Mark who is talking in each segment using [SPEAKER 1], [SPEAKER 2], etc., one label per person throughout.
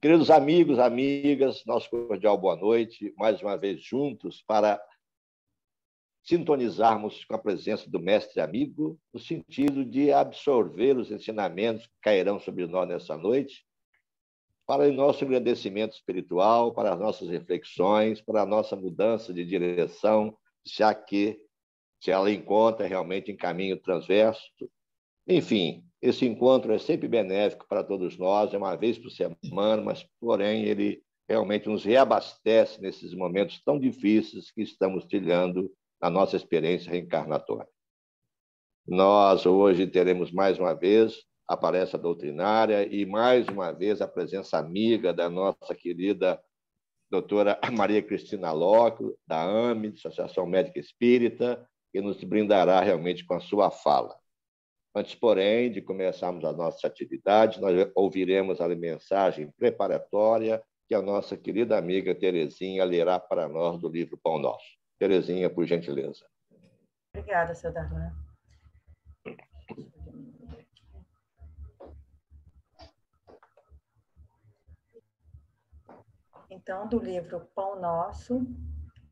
[SPEAKER 1] Queridos amigos, amigas, nosso cordial boa noite, mais uma vez juntos para sintonizarmos com a presença do mestre amigo, no sentido de absorver os ensinamentos que cairão sobre nós nessa noite, para o nosso engrandecimento espiritual, para as nossas reflexões, para a nossa mudança de direção, já que se ela encontra realmente em caminho transverso. Enfim, esse encontro é sempre benéfico para todos nós, é uma vez por semana, mas, porém, ele realmente nos reabastece nesses momentos tão difíceis que estamos trilhando na nossa experiência reencarnatória. Nós hoje teremos mais uma vez a palestra doutrinária e mais uma vez a presença amiga da nossa querida doutora Maria Cristina Locke, da AME, Associação Médica Espírita, que nos brindará realmente com a sua fala. Antes, porém, de começarmos a nossa atividade, nós ouviremos a mensagem preparatória que a nossa querida amiga Terezinha lerá para nós do livro Pão Nosso. Terezinha, por gentileza.
[SPEAKER 2] Obrigada, seu Darlan. Então, do livro Pão Nosso,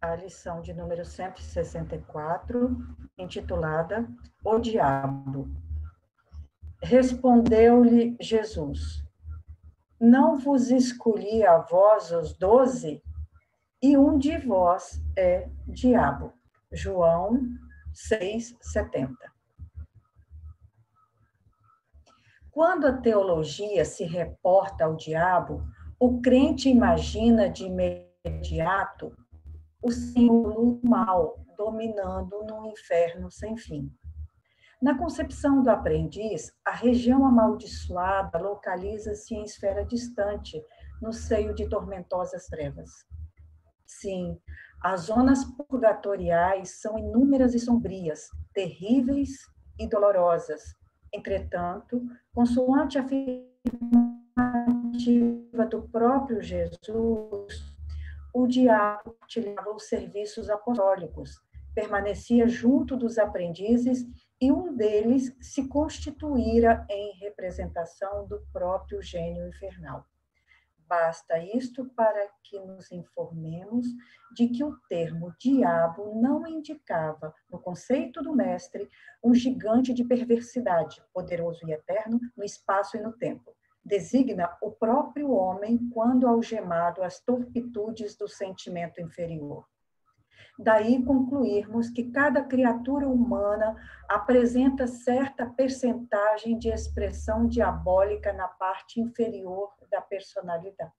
[SPEAKER 2] a lição de número 164, intitulada O Diabo. Respondeu-lhe Jesus: Não vos escolhi a vós os 12, e um de vós é diabo. João 6,70. Quando a teologia se reporta ao diabo, o crente imagina de imediato o símbolo mal dominando no inferno sem fim. Na concepção do aprendiz, a região amaldiçoada localiza-se em esfera distante, no seio de tormentosas trevas. Sim, as zonas purgatoriais são inúmeras e sombrias, terríveis e dolorosas. Entretanto, consoante a afirmativa do próprio Jesus, o diabo utilizava os serviços apostólicos, permanecia junto dos aprendizes e um deles se constituíra em representação do próprio gênio infernal. Basta isto para que nos informemos de que o termo diabo não indicava, no conceito do mestre, um gigante de perversidade, poderoso e eterno no espaço e no tempo. Designa o próprio homem quando algemado às torpitudes do sentimento inferior. Daí concluirmos que cada criatura humana apresenta certa percentagem de expressão diabólica na parte inferior da personalidade.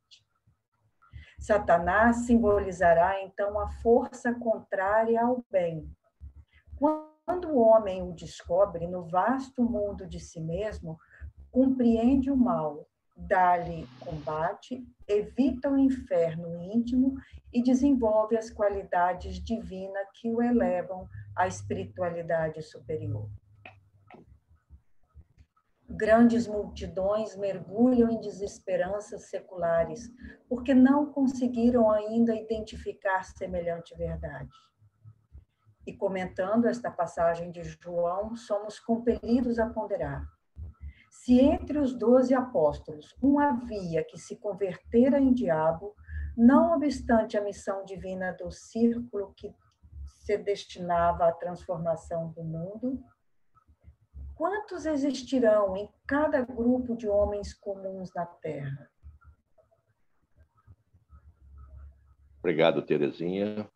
[SPEAKER 2] Satanás simbolizará, então, a força contrária ao bem. Quando o homem o descobre no vasto mundo de si mesmo, compreende o mal, dá-lhe combate, evita o inferno íntimo e desenvolve as qualidades divinas que o elevam à espiritualidade superior. Grandes multidões mergulham em desesperanças seculares, porque não conseguiram ainda identificar semelhante verdade. E comentando esta passagem de João, somos compelidos a ponderar. Se entre os 12 apóstolos um havia que se convertera em diabo, não obstante a missão divina do círculo que se destinava à transformação do mundo, quantos existirão em cada grupo de homens comuns na Terra?
[SPEAKER 1] Obrigado, Terezinha.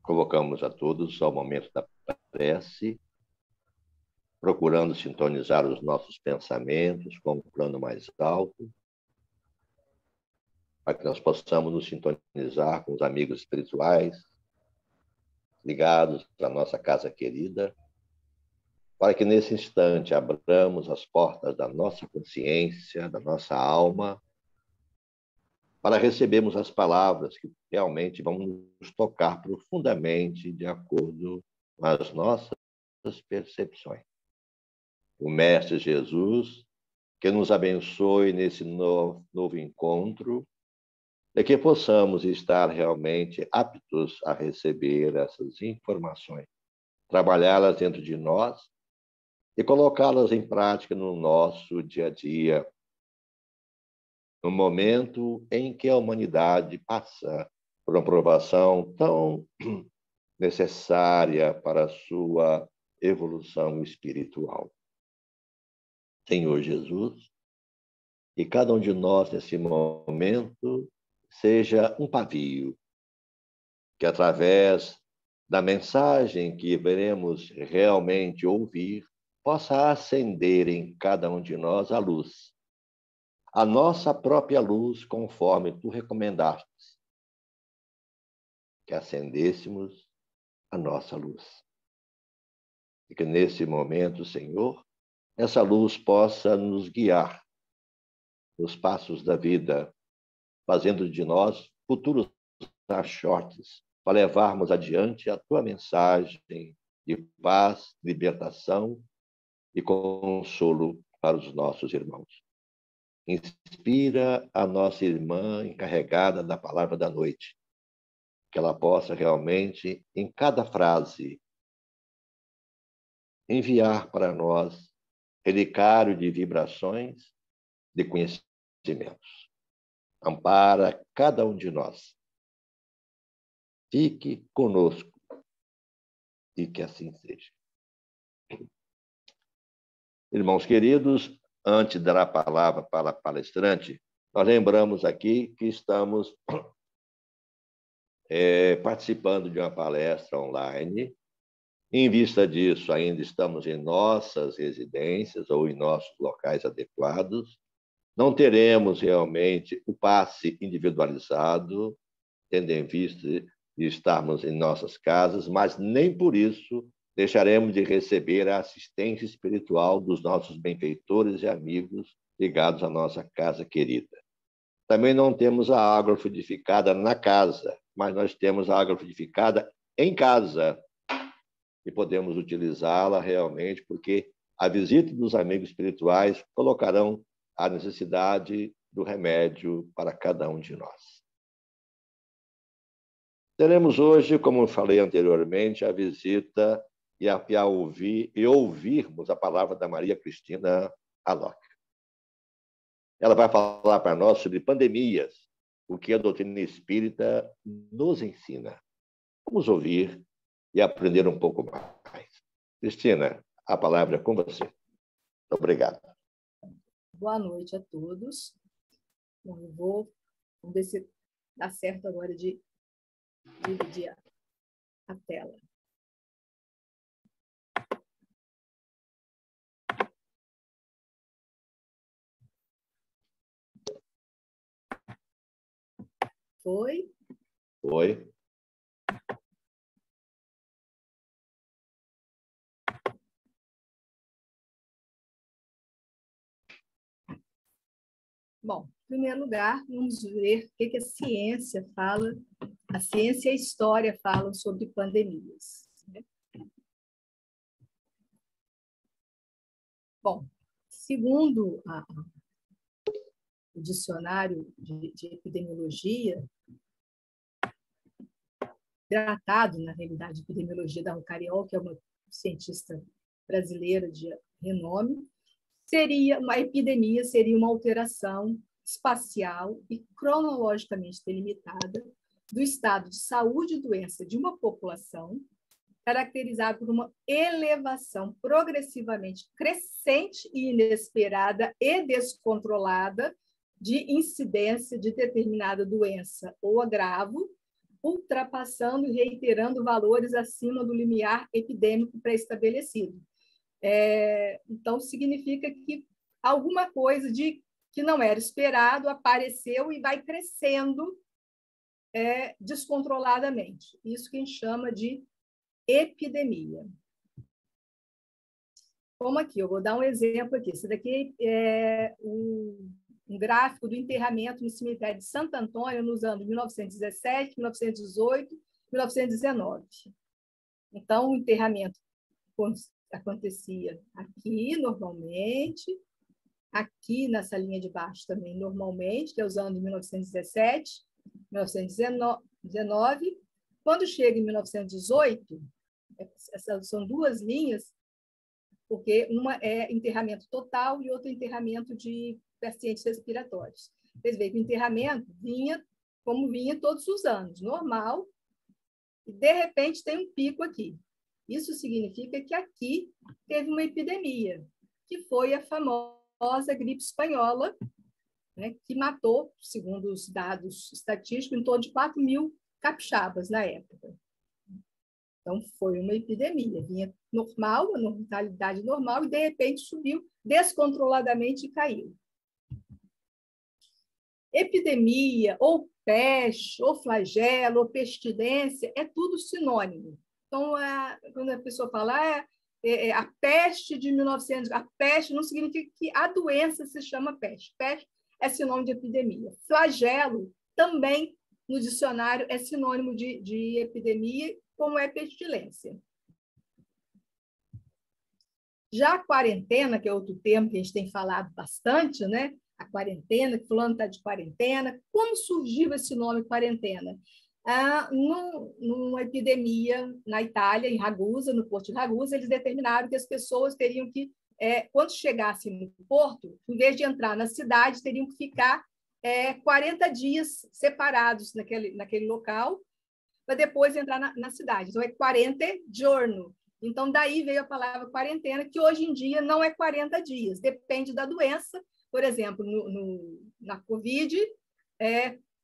[SPEAKER 1] Convocamos a todos ao momento da prece, procurando sintonizar os nossos pensamentos com o plano mais alto, para que nós possamos nos sintonizar com os amigos espirituais, ligados à nossa casa querida, para que nesse instante abramos as portas da nossa consciência, da nossa alma, para recebermos as palavras que realmente vão nos tocar profundamente de acordo com as nossas percepções. O Mestre Jesus, que nos abençoe nesse novo encontro, e que possamos estar realmente aptos a receber essas informações, trabalhá-las dentro de nós e colocá-las em prática no nosso dia a dia, no momento em que a humanidade passa por uma provação tão necessária para a sua evolução espiritual. Senhor Jesus, que cada um de nós, nesse momento, seja um pavio, que através da mensagem que veremos realmente ouvir, possa acender em cada um de nós a luz, a nossa própria luz, conforme tu recomendaste, que acendêssemos a nossa luz. E que nesse momento, Senhor, essa luz possa nos guiar nos passos da vida, fazendo de nós futuros sacerdotes, para levarmos adiante a tua mensagem de paz, libertação e consolo para os nossos irmãos. Inspira a nossa irmã encarregada da palavra da noite, que ela possa realmente, em cada frase, enviar para nós relicário de vibrações, de conhecimentos. Ampara cada um de nós. Fique conosco e que assim seja. Irmãos queridos, antes de dar a palavra para a palestrante, nós lembramos aqui que estamos participando de uma palestra online. Em vista disso, ainda estamos em nossas residências ou em nossos locais adequados. Não teremos realmente o passe individualizado, tendo em vista de estarmos em nossas casas, mas nem por isso deixaremos de receber a assistência espiritual dos nossos benfeitores e amigos ligados à nossa casa querida. Também não temos a água fluidificada na casa, mas nós temos a água fluidificada em casa e podemos utilizá-la realmente, porque a visita dos amigos espirituais colocarão a necessidade do remédio para cada um de nós. Teremos hoje, como eu falei anteriormente, a visita e ouvirmos a palavra da Maria Cristina Alok. Ela vai falar para nós sobre pandemias, o que a doutrina espírita nos ensina. Vamos ouvir e aprender um pouco mais. Cristina, a palavra é com você. Obrigado.
[SPEAKER 3] Boa noite a todos. Bom, vamos ver se dá certo agora de dividir a tela. Foi?
[SPEAKER 1] Foi.
[SPEAKER 3] Bom, em primeiro lugar, vamos ver o que a ciência fala, a ciência e a história falam sobre pandemias. Bom, segundo o dicionário de epidemiologia, tratado, na realidade, de epidemiologia da Rucariol, que é uma cientista brasileira de renome, uma epidemia seria uma alteração espacial e cronologicamente delimitada do estado de saúde e doença de uma população, caracterizada por uma elevação progressivamente crescente e inesperada e descontrolada de incidência de determinada doença ou agravo, ultrapassando e reiterando valores acima do limiar epidêmico pré-estabelecido. Então, significa que alguma coisa que não era esperado apareceu e vai crescendo descontroladamente. Isso que a gente chama de epidemia. Como aqui, eu vou dar um exemplo aqui. Esse daqui é um gráfico do enterramento no cemitério de Santo Antônio nos anos 1917, 1918, 1919. Então, o enterramento acontecia aqui, normalmente, aqui nessa linha de baixo também, normalmente, que é os anos de 1917, 1919. Quando chega em 1918, essas são duas linhas, porque uma é enterramento total e outra enterramento de pacientes respiratórios. Vocês veem que o enterramento vinha como vinha todos os anos, normal, e de repente tem um pico aqui. Isso significa que aqui teve uma epidemia, que foi a famosa gripe espanhola, né, que matou, segundo os dados estatísticos, em torno de 4 mil capixabas na época. Então, foi uma epidemia. Vinha normal, uma normalidade normal, e, de repente, subiu descontroladamente e caiu. Epidemia, ou peste, ou flagelo, ou pestilência, é tudo sinônimo. Então, quando a pessoa fala a peste de 1900, a peste não significa que a doença se chama peste. Peste é sinônimo de epidemia. Flagelo também, no dicionário, é sinônimo de epidemia, como é pestilência. Já a quarentena, que é outro termo que a gente tem falado bastante, né? A quarentena, que fulano está de quarentena. Como surgiu esse nome quarentena? Numa epidemia na Itália, em Ragusa, no porto de Ragusa, eles determinaram que as pessoas teriam que, quando chegassem no porto, em vez de entrar na cidade, teriam que ficar 40 dias separados naquele local, para depois entrar na cidade. Então, é 40 giorno. Então, daí veio a palavra quarentena, que hoje em dia não é 40 dias, depende da doença. Por exemplo, na Covid,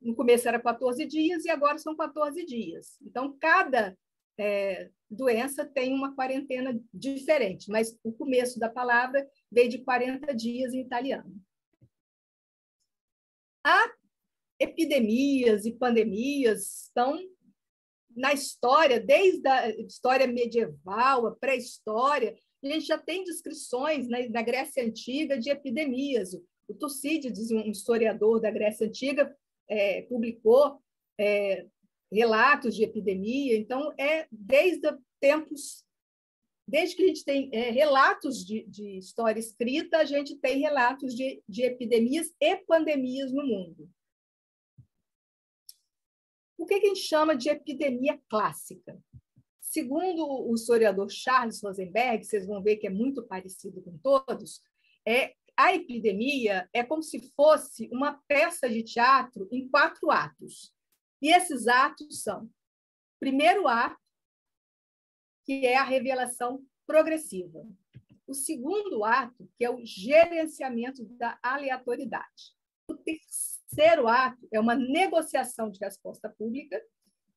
[SPEAKER 3] no começo era 14 dias e agora são 14 dias. Então, cada doença tem uma quarentena diferente, mas o começo da palavra veio de 40 dias em italiano. Há epidemias e pandemias estão na história, desde a história medieval, a pré-história, a gente já tem descrições na Grécia Antiga de epidemias. O Tucídides, um historiador da Grécia Antiga, publicou relatos de epidemia. Então, desde que a gente tem relatos de história escrita, a gente tem relatos de epidemias e pandemias no mundo. O que a gente chama de epidemia clássica? Segundo o historiador Charles Rosenberg, vocês vão ver que é muito parecido com todos, a epidemia é como se fosse uma peça de teatro em 4 atos. E esses atos são: primeiro ato, que é a revelação progressiva. O segundo ato, que é o gerenciamento da aleatoriedade. O terceiro ato é uma negociação de resposta pública.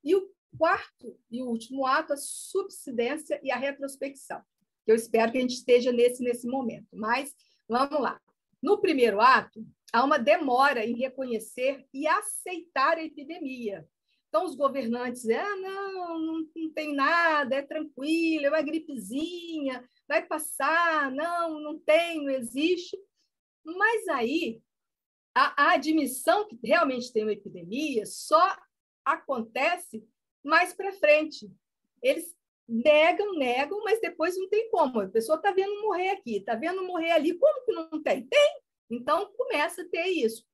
[SPEAKER 3] E o quarto e o último ato, a subsidência e a retrospecção. Eu espero que a gente esteja nesse momento. Mas, vamos lá. No primeiro ato, há uma demora em reconhecer e aceitar a epidemia. Então, os governantes dizem, não tem nada, é tranquilo, é uma gripezinha, vai passar, não tem, não existe. Mas aí, a admissão que realmente tem uma epidemia só acontece mais para frente. Eles negam, mas depois não tem como. A pessoa está vendo morrer aqui, está vendo morrer ali. Como que não tem? Tem! Então, começa a ter isso.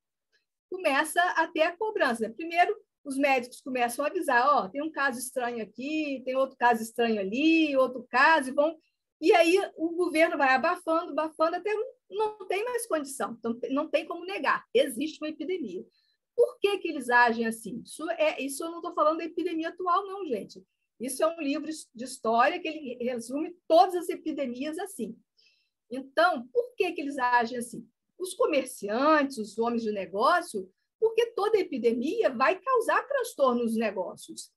[SPEAKER 3] Começa a ter a cobrança. Primeiro, os médicos começam a avisar, tem um caso estranho aqui, tem outro caso estranho ali, outro caso, e aí o governo vai abafando, até não tem mais condição. Então, não tem como negar. Existe uma epidemia. Por que eles agem assim? Isso eu não estou falando da epidemia atual, não, gente. Isso é um livro de história que ele resume todas as epidemias assim. Então, por que eles agem assim? Os comerciantes, os homens de negócio, porque toda epidemia vai causar transtorno nos negócios.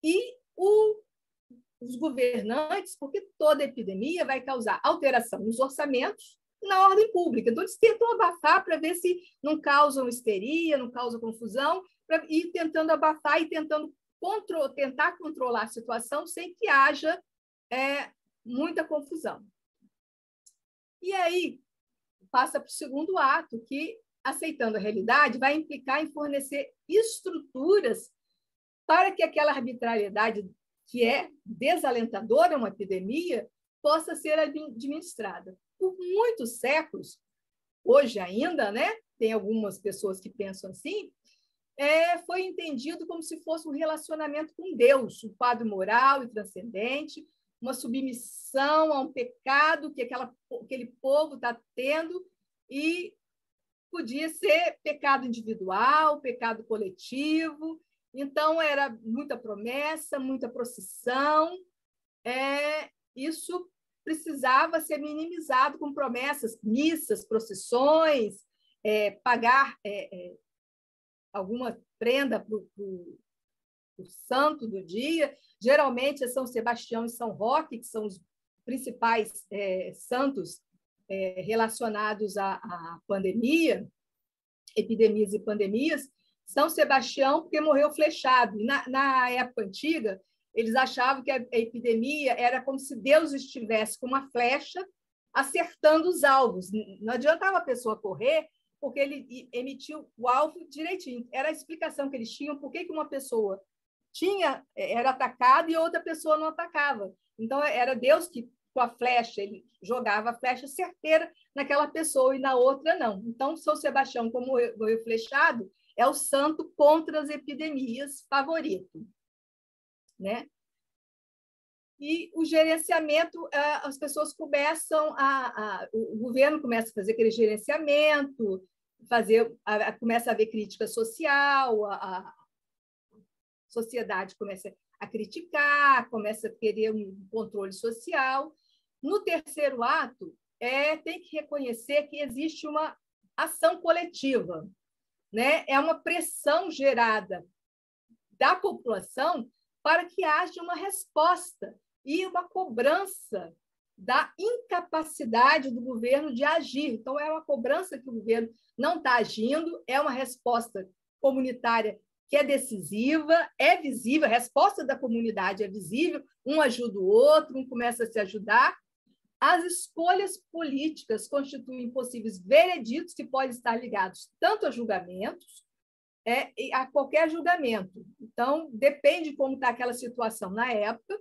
[SPEAKER 3] E os governantes, porque toda epidemia vai causar alteração nos orçamentos, na ordem pública. Então, eles tentam abafar para ver se não causam histeria, não causam confusão, para ir tentando abafar e tentando tentar controlar a situação sem que haja muita confusão. E aí, passa para o segundo ato, que, aceitando a realidade, vai implicar em fornecer estruturas para que aquela arbitrariedade que é desalentadora, uma epidemia, possa ser administrada. Por muitos séculos, hoje ainda, né, tem algumas pessoas que pensam assim, foi entendido como se fosse um relacionamento com Deus, um quadro moral e transcendente, uma submissão a um pecado que aquele povo está tendo, e podia ser pecado individual, pecado coletivo. Então, era muita promessa, muita procissão. Isso precisava ser minimizado com promessas, missas, procissões, pagar alguma prenda para o santo do dia. Geralmente é São Sebastião e São Roque, que são os principais santos relacionados à pandemia, epidemias e pandemias. São Sebastião, porque morreu flechado. E na época antiga, eles achavam que a epidemia era como se Deus estivesse com uma flecha acertando os alvos. Não adiantava a pessoa correr, porque ele emitiu o alvo direitinho. Era a explicação que eles tinham por que uma pessoa era atacada e outra pessoa não atacava. Então, era Deus que, com a flecha, ele jogava a flecha certeira naquela pessoa e na outra não. Então, São Sebastião, como morreu flechado, é o santo contra as epidemias favorito, né? E o gerenciamento, as pessoas começam o governo começa a fazer aquele gerenciamento, começa a haver crítica social, a sociedade começa a criticar, começa a querer um controle social. No terceiro ato, tem que reconhecer que existe uma ação coletiva, né? É uma pressão gerada da população para que haja uma resposta e uma cobrança da incapacidade do governo de agir. Então, é uma cobrança que o governo não está agindo, é uma resposta comunitária que é decisiva, é visível, a resposta da comunidade é visível, um ajuda o outro, um começa a se ajudar. As escolhas políticas constituem possíveis vereditos que podem estar ligados tanto a julgamentos, a qualquer julgamento. Então, depende de como está aquela situação na época.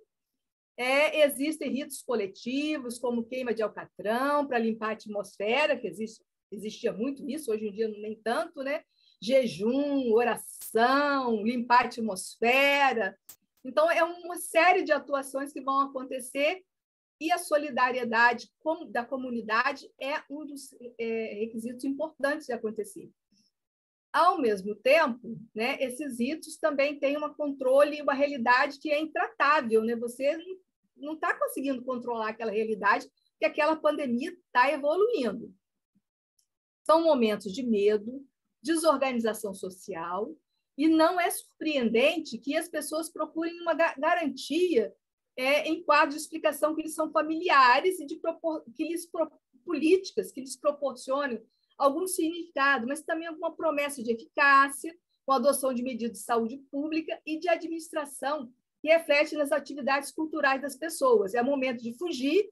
[SPEAKER 3] Existem ritos coletivos, como queima de alcatrão, para limpar a atmosfera, que existia muito isso, hoje em dia nem tanto, né? Jejum, oração, limpar a atmosfera. Então, é uma série de atuações que vão acontecer, e a solidariedade da comunidade é um dos requisitos importantes de acontecer. Ao mesmo tempo, né, esses ritos também têm um controle e uma realidade que é intratável, né? Você não está conseguindo controlar aquela realidade, porque aquela pandemia está evoluindo. São momentos de medo, desorganização social, e não é surpreendente que as pessoas procurem uma garantia em quadros de explicação que lhes são familiares e políticas que lhes proporcionem algum significado, mas também alguma promessa de eficácia, com a adoção de medidas de saúde pública e de administração que reflete nas atividades culturais das pessoas. É o momento de fugir,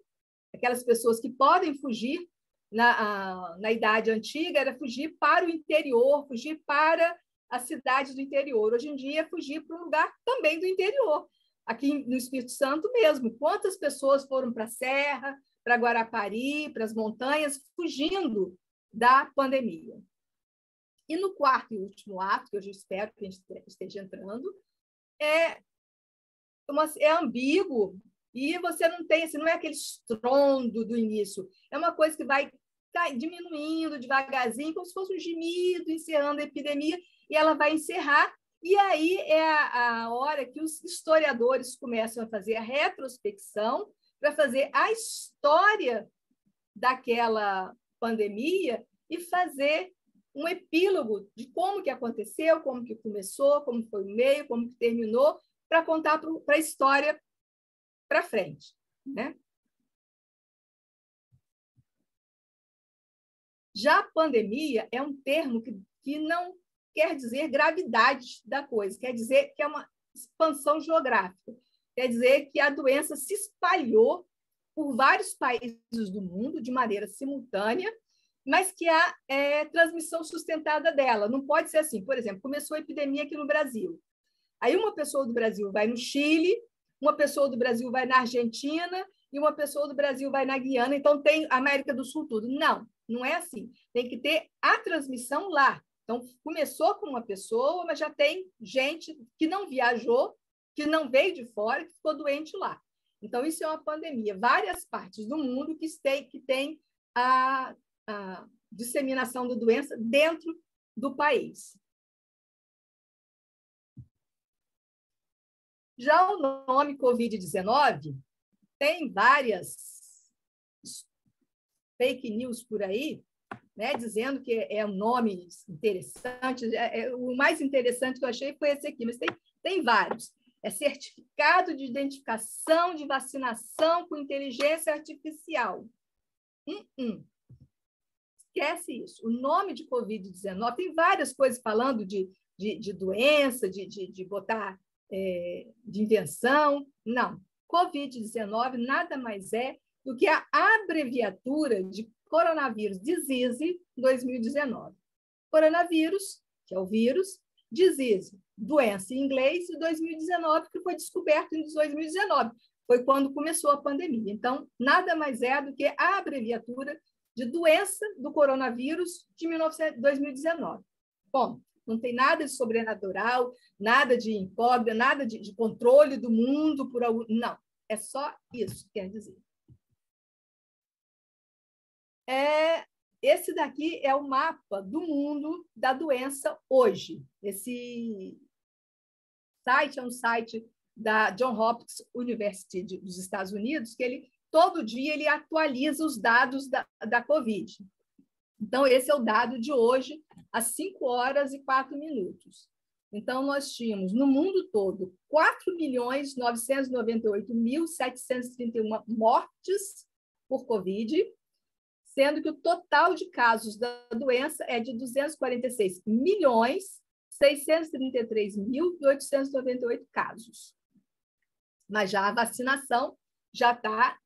[SPEAKER 3] aquelas pessoas que podem fugir. Na idade antiga, era fugir para o interior, fugir para a cidade do interior. Hoje em dia, é fugir para um lugar também do interior. Aqui no Espírito Santo mesmo, quantas pessoas foram para a Serra, para Guarapari, para as montanhas, fugindo da pandemia. E no quarto e último ato, que eu já espero que a gente esteja entrando, é ambíguo, e você não tem, assim, não é aquele estrondo do início, é uma coisa que vai diminuindo devagarzinho, como se fosse um gemido encerrando a epidemia, e ela vai encerrar, e aí é a hora que os historiadores começam a fazer a retrospecção para fazer a história daquela pandemia e fazer um epílogo de como que aconteceu, como que começou, como foi o meio, como que terminou, para contar para a história para frente, né? Já a pandemia é um termo que não quer dizer gravidade da coisa, quer dizer que é uma expansão geográfica, quer dizer que a doença se espalhou por vários países do mundo de maneira simultânea, mas que há transmissão sustentada dela. Não pode ser assim. Por exemplo, começou a epidemia aqui no Brasil. Aí uma pessoa do Brasil vai no Chile, uma pessoa do Brasil vai na Argentina e uma pessoa do Brasil vai na Guiana, então tem a América do Sul tudo. Não, não é assim. Tem que ter a transmissão lá. Então, começou com uma pessoa, mas já tem gente que não viajou, que não veio de fora, que ficou doente lá. Então, isso é uma pandemia. Várias partes do mundo que têm a disseminação da doença dentro do país. Já o nome Covid-19 tem várias fake news por aí, né, dizendo que é um nome interessante. O mais interessante que eu achei foi esse aqui, mas tem vários. É certificado de identificação de vacinação com inteligência artificial. Esquece isso. O nome de Covid-19 tem várias coisas falando de doença, de botar de invenção. Não. Covid-19 nada mais é do que a abreviatura de Coronavirus Disease 2019. Coronavírus, que é o vírus, disease, doença em inglês, e 2019, que foi descoberto em 2019. Foi quando começou a pandemia. Então, nada mais é do que a abreviatura de doença do coronavírus de 2019. Bom, não tem nada de sobrenatural, nada de incógnita, nada de controle do mundo por algum... Não, é só isso que quer dizer. Esse daqui é o mapa do mundo da doença hoje. Esse site é um site da Johns Hopkins University dos Estados Unidos, que todo dia ele atualiza os dados da Covid. Então, esse é o dado de hoje, às 5h04. Então, nós tínhamos, no mundo todo, 4.998.731 mortes por Covid, sendo que o total de casos da doença é de 246.633.898 casos. Mas já a vacinação já está,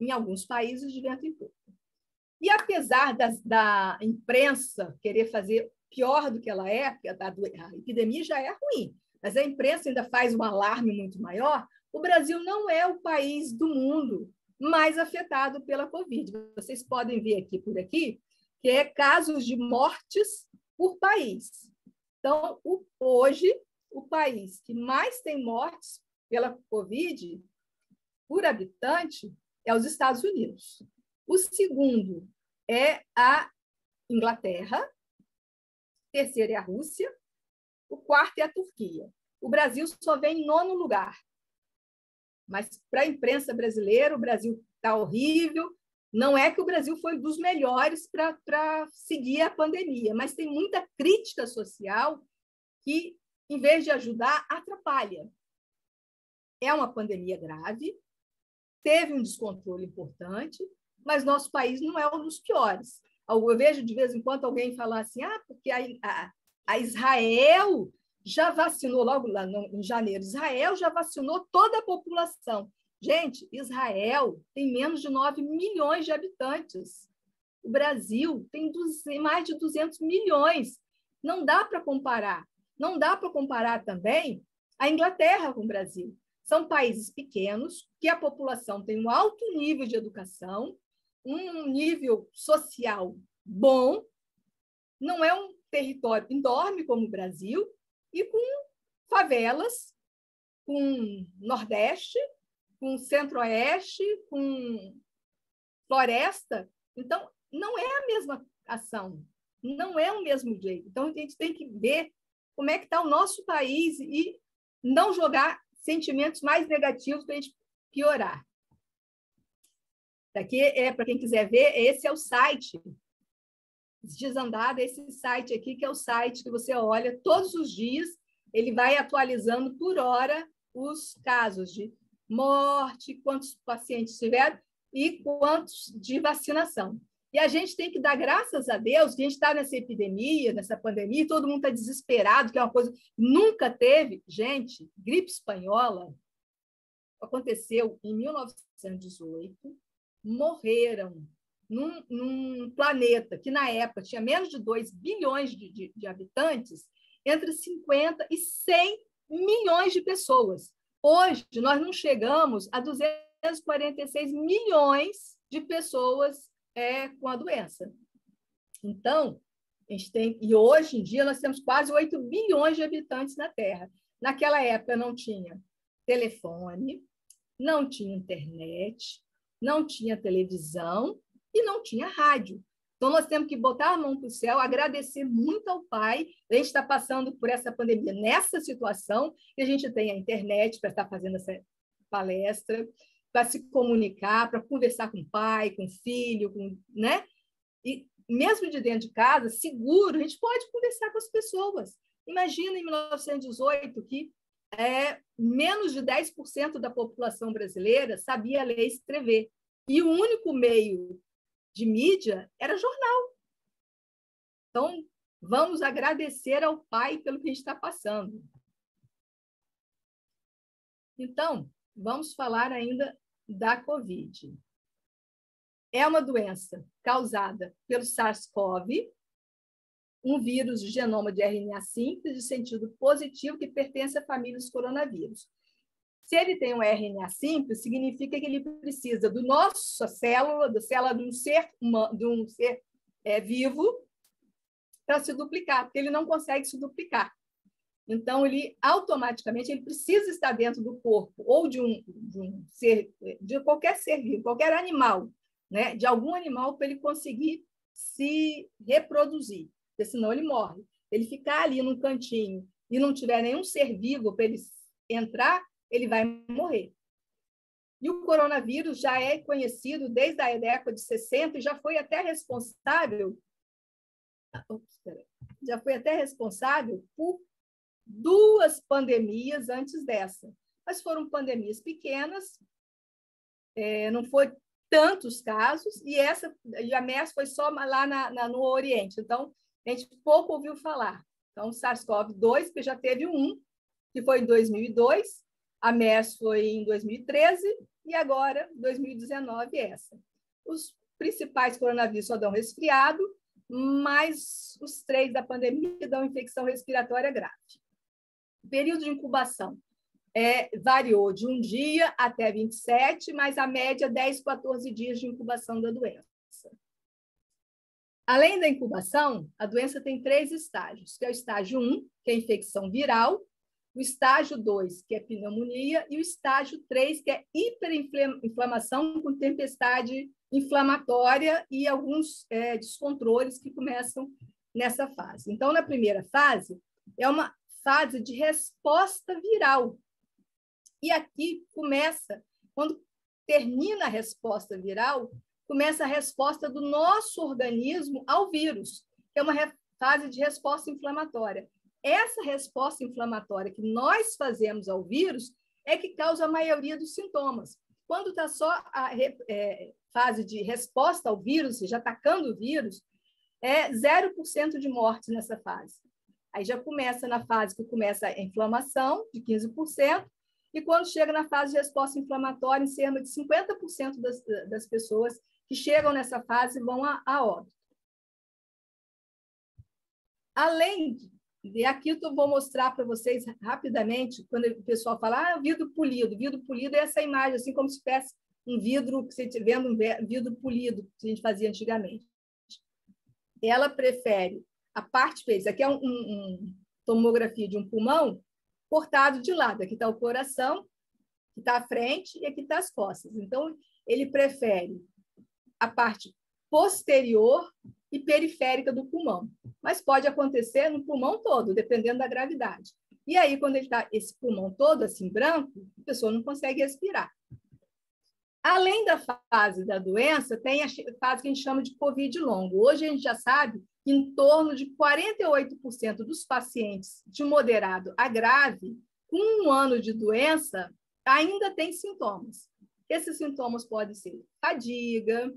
[SPEAKER 3] em alguns países, de vento em popa. E apesar da imprensa querer fazer pior do que ela é, porque a epidemia já é ruim, mas a imprensa ainda faz um alarme muito maior, o Brasil não é o país do mundo mais afetado pela Covid. Vocês podem ver aqui por aqui, que é casos de mortes por país. Então, hoje, o país que mais tem mortes pela Covid por habitante é os Estados Unidos. O segundo é a Inglaterra, o terceiro é a Rússia, o quarto é a Turquia. O Brasil só vem em 9º lugar. Mas, para a imprensa brasileira, o Brasil está horrível. Não é que o Brasil foi um dos melhores para seguir a pandemia, mas tem muita crítica social que, em vez de ajudar, atrapalha. É uma pandemia grave, teve um descontrole importante, mas nosso país não é um dos piores. Eu vejo, de vez em quando, alguém falar assim, porque a Israel já vacinou, logo lá em janeiro, Israel já vacinou toda a população. Gente, Israel tem menos de 9 milhões de habitantes. O Brasil tem mais de 200 milhões. Não dá para comparar. Não dá para comparar também a Inglaterra com o Brasil. São países pequenos, que a população tem um alto nível de educação, um nível social bom, não é um território enorme como o Brasil, e com favelas, com Nordeste, com Centro-Oeste, com floresta. Então, não é a mesma ação, não é o mesmo jeito. Então, a gente tem que ver como é que está o nosso país e não jogar sentimentos mais negativos para a gente piorar. Daqui para quem quiser ver, esse é o site Desandada, esse site aqui, que é o site que você olha todos os dias, ele vai atualizando por hora os casos de morte, quantos pacientes tiveram e quantos de vacinação. E a gente tem que dar graças a Deus que a gente está nessa epidemia, nessa pandemia, e todo mundo está desesperado, que é uma coisa que nunca teve. Gente, gripe espanhola aconteceu em 1918, morreram num planeta que, na época, tinha menos de 2 bilhões de habitantes, entre 50 e 100 milhões de pessoas. Hoje, nós não chegamos a 246 milhões de pessoas com a doença. Então, a gente tem... E hoje em dia, nós temos quase 8 bilhões de habitantes na Terra. Naquela época, não tinha telefone, não tinha internet, não tinha televisão e não tinha rádio. Então, nós temos que botar a mão para o céu, agradecer muito ao Pai. A gente está passando por essa pandemia nessa situação, e a gente tem a internet para estar fazendo essa palestra, para se comunicar, para conversar com o pai, com o filho, né? E mesmo de dentro de casa, seguro, a gente pode conversar com as pessoas. Imagina em 1918 que menos de 10% da população brasileira sabia ler e escrever. E o único meio de mídia era jornal. Então, vamos agradecer ao Pai pelo que a gente está passando. Então, vamos falar ainda da Covid. É uma doença causada pelo SARS-CoV, um vírus de genoma de RNA simples de sentido positivo que pertence à família dos coronavírus. Se ele tem um RNA simples, significa que ele precisa da nossa célula, da célula de um ser vivo, para se duplicar, porque ele não consegue se duplicar. Então, ele automaticamente ele precisa estar dentro do corpo ou de um ser, de qualquer ser vivo, qualquer animal, né? De algum animal para ele conseguir se reproduzir, porque senão ele morre. Ele ficar ali num cantinho e não tiver nenhum ser vivo para ele entrar, ele vai morrer. E o coronavírus já é conhecido desde a década de 60 e já foi até responsável por 2 pandemias antes dessa. Mas foram pandemias pequenas, não foi tantos casos, e a MERS foi só lá no Oriente. Então, a gente pouco ouviu falar. Então, o SARS-CoV-2, que já teve que foi em 2002, a MERS foi em 2013, e agora, 2019, essa. Os principais coronavírus só dão resfriado, mas os 3 da pandemia dão infecção respiratória grave. O período de incubação variou de 1 dia até 27, mas a média 10, 14 dias de incubação da doença. Além da incubação, a doença tem 3 estágios, que é o estágio 1, que é a infecção viral, o estágio 2, que é pneumonia, e o estágio 3, que é hiperinflamação com tempestade inflamatória e alguns descontroles que começam nessa fase. Então, na primeira fase, é uma fase de resposta viral. E aqui começa, quando termina a resposta viral, começa a resposta do nosso organismo ao vírus, que é uma fase de resposta inflamatória. Essa resposta inflamatória que nós fazemos ao vírus é que causa a maioria dos sintomas. Quando está só a fase de resposta ao vírus, já atacando o vírus, 0% de mortes nessa fase. Aí já começa na fase que começa a inflamação, de 15%, e quando chega na fase de resposta inflamatória, em cerca de 50% das pessoas que chegam nessa fase vão a óbito. Além de aqui, eu vou mostrar para vocês rapidamente, quando o pessoal fala, vidro polido é essa imagem, assim como se tivesse um vidro, que você estiver vendo um vidro polido, que a gente fazia antigamente. Ela prefere a parte fez. Aqui é uma tomografia de um pulmão cortado de lado. Aqui está o coração, que está à frente, e aqui está as costas. Então, ele prefere a parte posterior e periférica do pulmão. Mas pode acontecer no pulmão todo, dependendo da gravidade. E aí, quando ele está esse pulmão todo assim branco, a pessoa não consegue respirar. Além da fase da doença, tem a fase que a gente chama de COVID longo. Hoje a gente já sabe que em torno de 48% dos pacientes de moderado a grave, com 1 ano de doença, ainda tem sintomas. Esses sintomas podem ser fadiga,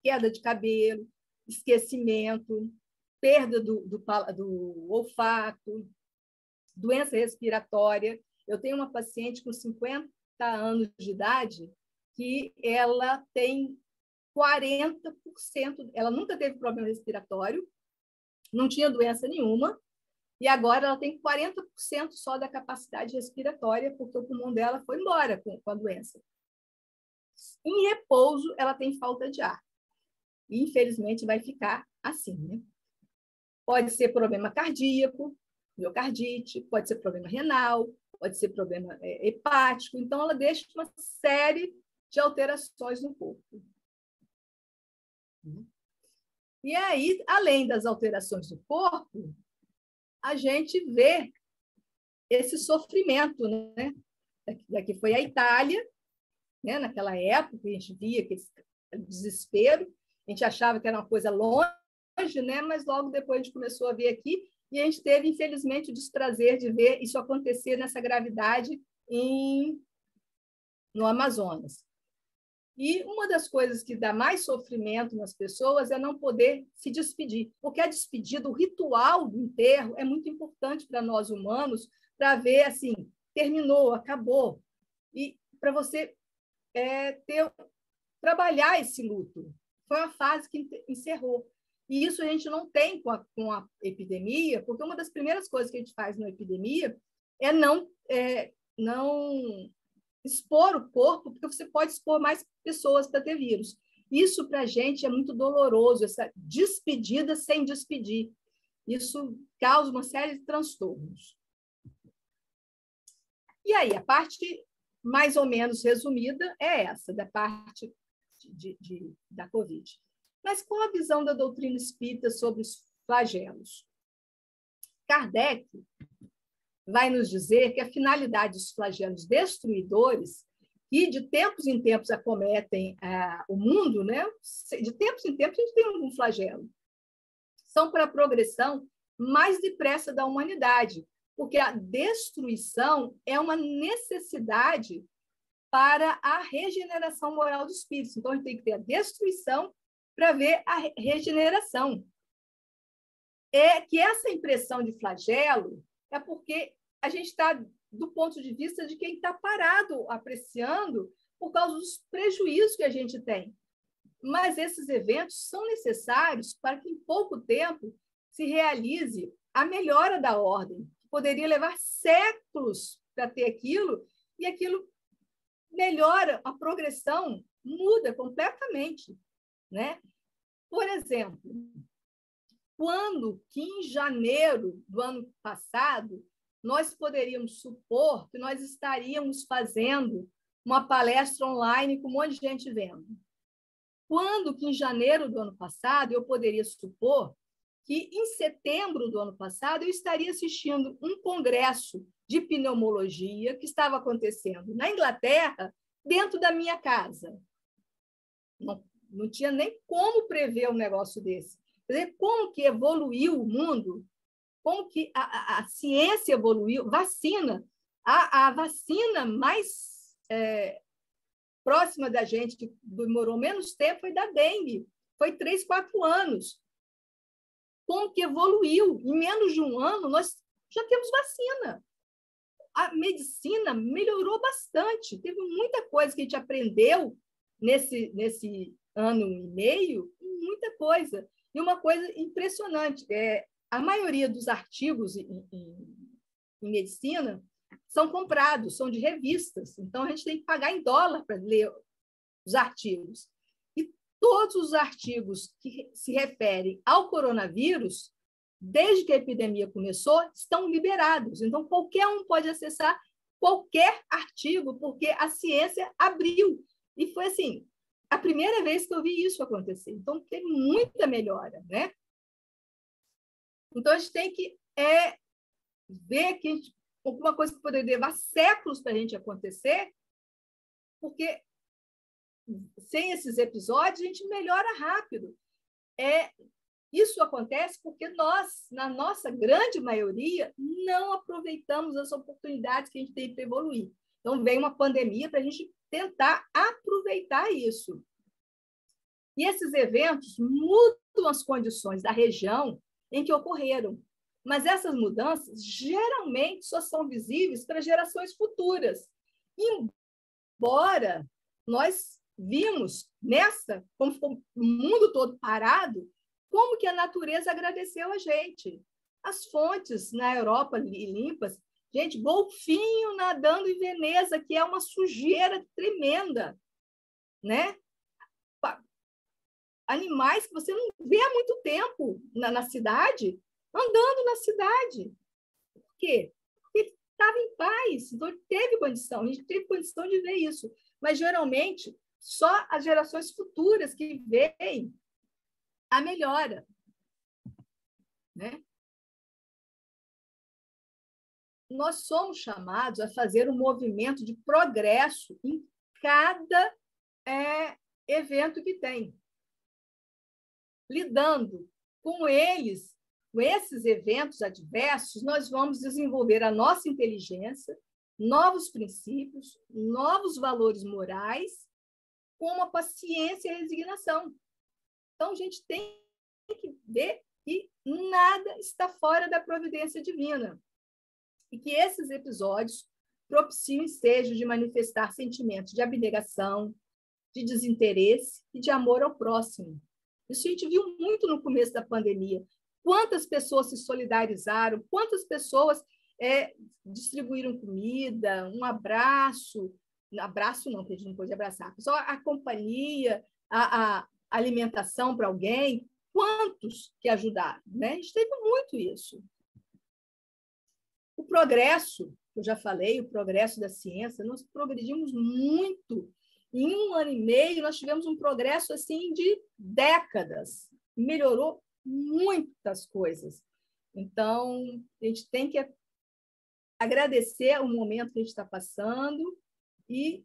[SPEAKER 3] queda de cabelo, esquecimento, perda do olfato, doença respiratória. Eu tenho uma paciente com 50 anos de idade que ela tem 40%, ela nunca teve problema respiratório, não tinha doença nenhuma, e agora ela tem 40% só da capacidade respiratória, porque o pulmão dela foi embora com a doença. Em repouso, ela tem falta de ar. E, infelizmente, vai ficar assim, né? Pode ser problema cardíaco, miocardite, pode ser problema renal, pode ser problema hepático. Então, ela deixa uma série de alterações no corpo. E aí, além das alterações do corpo, a gente vê esse sofrimento, né? Daqui foi a Itália, né? Naquela época, a gente via aquele desespero, a gente achava que era uma coisa longe, né? Mas logo depois a gente começou a ver aqui, e a gente teve, infelizmente, o desprazer de ver isso acontecer nessa gravidade no Amazonas. E uma das coisas que dá mais sofrimento nas pessoas é não poder se despedir, porque a despedida, o ritual do enterro é muito importante para nós humanos, para ver assim, terminou, acabou, e para você trabalhar esse luto. Foi uma fase que encerrou. E isso a gente não tem com a epidemia, porque uma das primeiras coisas que a gente faz na epidemia é não expor o corpo, porque você pode expor mais pessoas para ter vírus. Isso, para a gente, é muito doloroso, essa despedida sem despedir. Isso causa uma série de transtornos. E aí, a parte mais ou menos resumida é essa, da parte da Covid. Mas qual a visão da doutrina espírita sobre os flagelos? Kardec vai nos dizer que a finalidade dos flagelos destruidores, que de tempos em tempos acometem o mundo, né? De tempos em tempos a gente tem algum flagelo, são para a progressão mais depressa da humanidade, porque a destruição é uma necessidade para a regeneração moral dos espíritos. Então, a gente tem que ter a destruição para ver a regeneração. É que essa impressão de flagelo é porque a gente está do ponto de vista de quem está parado, apreciando, por causa dos prejuízos que a gente tem. Mas esses eventos são necessários para que, em pouco tempo, se realize a melhora da ordem. Poderia levar séculos para ter aquilo, e aquilo melhora, a progressão muda completamente, né? Por exemplo, quando que em janeiro do ano passado nós poderíamos supor que nós estaríamos fazendo uma palestra online com um monte de gente vendo? Quando que em janeiro do ano passado eu poderia supor que em setembro do ano passado eu estaria assistindo um congresso de pneumologia que estava acontecendo na Inglaterra, dentro da minha casa? Não tinha nem como prever um negócio desse. Quer dizer, como que evoluiu o mundo, como que a ciência evoluiu. Vacina, a vacina mais próxima da gente, que demorou menos tempo, foi da dengue, foi 3, 4 anos. Como que evoluiu? Em menos de um ano, nós já temos vacina. A medicina melhorou bastante. Teve muita coisa que a gente aprendeu nesse ano e meio, muita coisa. E uma coisa impressionante, a maioria dos artigos em medicina são comprados, são de revistas. Então, a gente tem que pagar em dólar para ler os artigos. E todos os artigos que se referem ao coronavírus, desde que a epidemia começou, estão liberados. Então, qualquer um pode acessar qualquer artigo, porque a ciência abriu. E foi assim, a primeira vez que eu vi isso acontecer. Então, teve muita melhora, né? Então, a gente tem que ver que alguma coisa que poderia levar séculos para a gente acontecer, porque sem esses episódios, a gente melhora rápido. Isso acontece porque nós, na nossa grande maioria, não aproveitamos as oportunidades que a gente tem para evoluir. Então, vem uma pandemia para a gente tentar aproveitar isso. E esses eventos mudam as condições da região em que ocorreram. Mas essas mudanças, geralmente, só são visíveis para gerações futuras. Embora nós vimos como ficou o mundo todo parado, como que a natureza agradeceu a gente. As fontes na Europa limpas, gente, golfinho nadando em Veneza, que é uma sujeira tremenda, né? Animais que você não vê há muito tempo na cidade, andando na cidade. Por quê? Porque estava em paz, então teve condição, a gente teve condição de ver isso. Mas, geralmente, só as gerações futuras que veem a melhora, né? Nós somos chamados a fazer um movimento de progresso em cada evento que tem, lidando com eles, com esses eventos adversos, nós vamos desenvolver a nossa inteligência, novos princípios, novos valores morais, com uma paciência e resignação. Então, a gente tem que ver que nada está fora da providência divina e que esses episódios propiciam estejos de manifestar sentimentos de abnegação, de desinteresse e de amor ao próximo. Isso a gente viu muito no começo da pandemia. Quantas pessoas se solidarizaram, quantas pessoas distribuíram comida, um abraço não, porque a gente não pode abraçar, só a companhia, a alimentação para alguém, quantos que ajudaram, né? A gente teve muito isso. O progresso, eu já falei, o progresso da ciência, nós progredimos muito. Em 1 ano e meio, nós tivemos um progresso assim de décadas. Melhorou muitas coisas. Então, a gente tem que agradecer o momento que a gente está passando e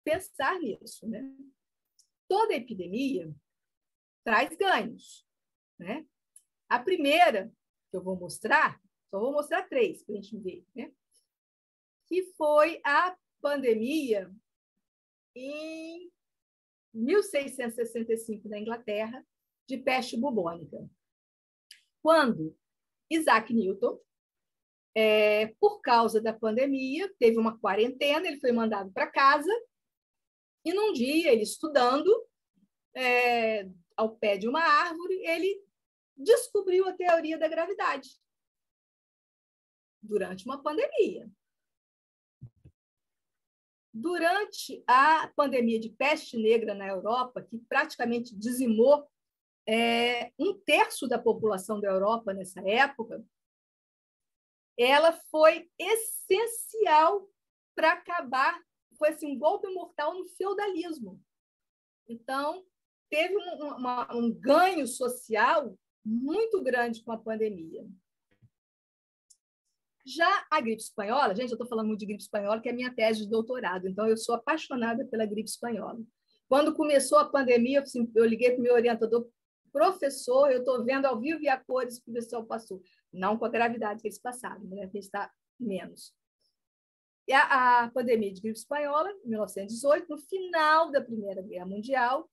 [SPEAKER 3] pensar nisso, né? Toda epidemia traz ganhos, né? A primeira que eu vou mostrar, só vou mostrar 3 para a gente ver, né? Que foi a pandemia em 1665, na Inglaterra, de peste bubônica. Quando Isaac Newton, por causa da pandemia, teve uma quarentena, ele foi mandado para casa, e num dia, ele estudando, ao pé de uma árvore, ele descobriu a teoria da gravidade durante uma pandemia. Durante a pandemia de peste negra na Europa, que praticamente dizimou 1/3 da população da Europa nessa época, ela foi essencial para acabar, foi assim, um golpe mortal no feudalismo. Então, teve um ganho social muito grande com a pandemia. Já a gripe espanhola, gente, eu estou falando muito de gripe espanhola, que é a minha tese de doutorado, então eu sou apaixonada pela gripe espanhola. Quando começou a pandemia, eu liguei para o meu orientador, professor, eu estou vendo ao vivo e a cores que o pessoal passou. Não com a gravidade que eles passaram, né? Que está menos. E a pandemia de gripe espanhola, em 1918, no final da Primeira Guerra Mundial,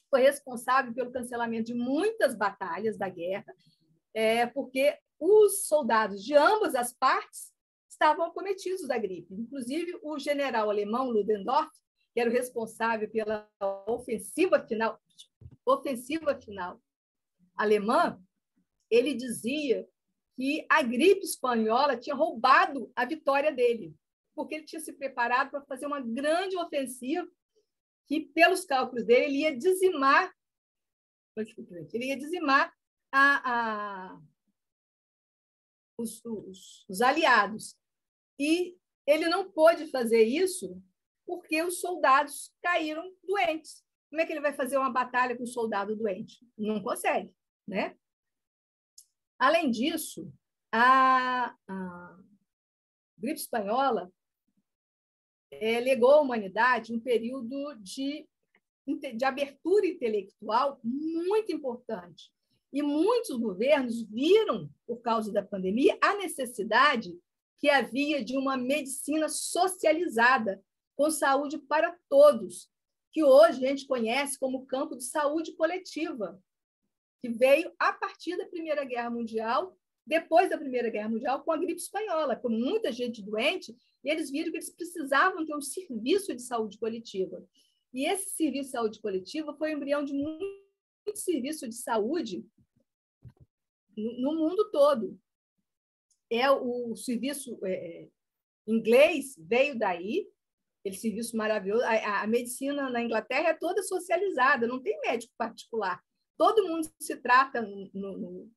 [SPEAKER 3] foi responsável pelo cancelamento de muitas batalhas da guerra, porque os soldados de ambas as partes estavam acometidos da gripe. Inclusive, o general alemão Ludendorff, que era o responsável pela ofensiva final alemã, ele dizia que a gripe espanhola tinha roubado a vitória dele, porque ele tinha se preparado para fazer uma grande ofensiva que, pelos cálculos dele, ele ia dizimar os aliados. E ele não pôde fazer isso porque os soldados caíram doentes. Como é que ele vai fazer uma batalha com um soldado doente? Não consegue, né? Além disso, a gripe espanhola legou à humanidade um período de abertura intelectual muito importante. E muitos governos viram, por causa da pandemia, a necessidade que havia de uma medicina socializada, com saúde para todos, que hoje a gente conhece como campo de saúde coletiva, que veio a partir da Primeira Guerra Mundial, depois da Primeira Guerra Mundial, com a gripe espanhola, com muita gente doente, e eles viram que eles precisavam ter um serviço de saúde coletiva. E esse serviço de saúde coletiva foi o embrião de muito serviço de saúde no mundo todo. O serviço inglês veio daí, aquele serviço maravilhoso. A medicina na Inglaterra é toda socializada, não tem médico particular. Todo mundo se trata no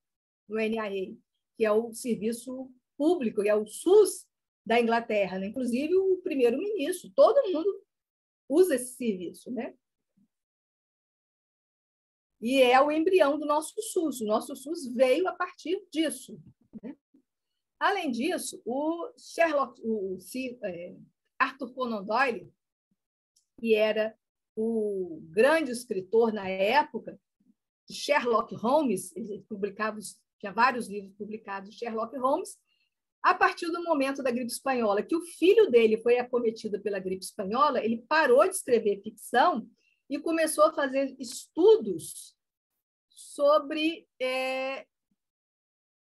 [SPEAKER 3] NIA, que é o serviço público, que é o SUS, da Inglaterra, né? Inclusive o primeiro-ministro, todo mundo usa esse serviço, né? E é o embrião do nosso SUS. O nosso SUS veio a partir disso, né? Além disso, Arthur Conan Doyle, que era o grande escritor na época de Sherlock Holmes, ele publicava, tinha vários livros publicados de Sherlock Holmes, a partir do momento da gripe espanhola, que o filho dele foi acometido pela gripe espanhola, ele parou de escrever ficção e começou a fazer estudos sobre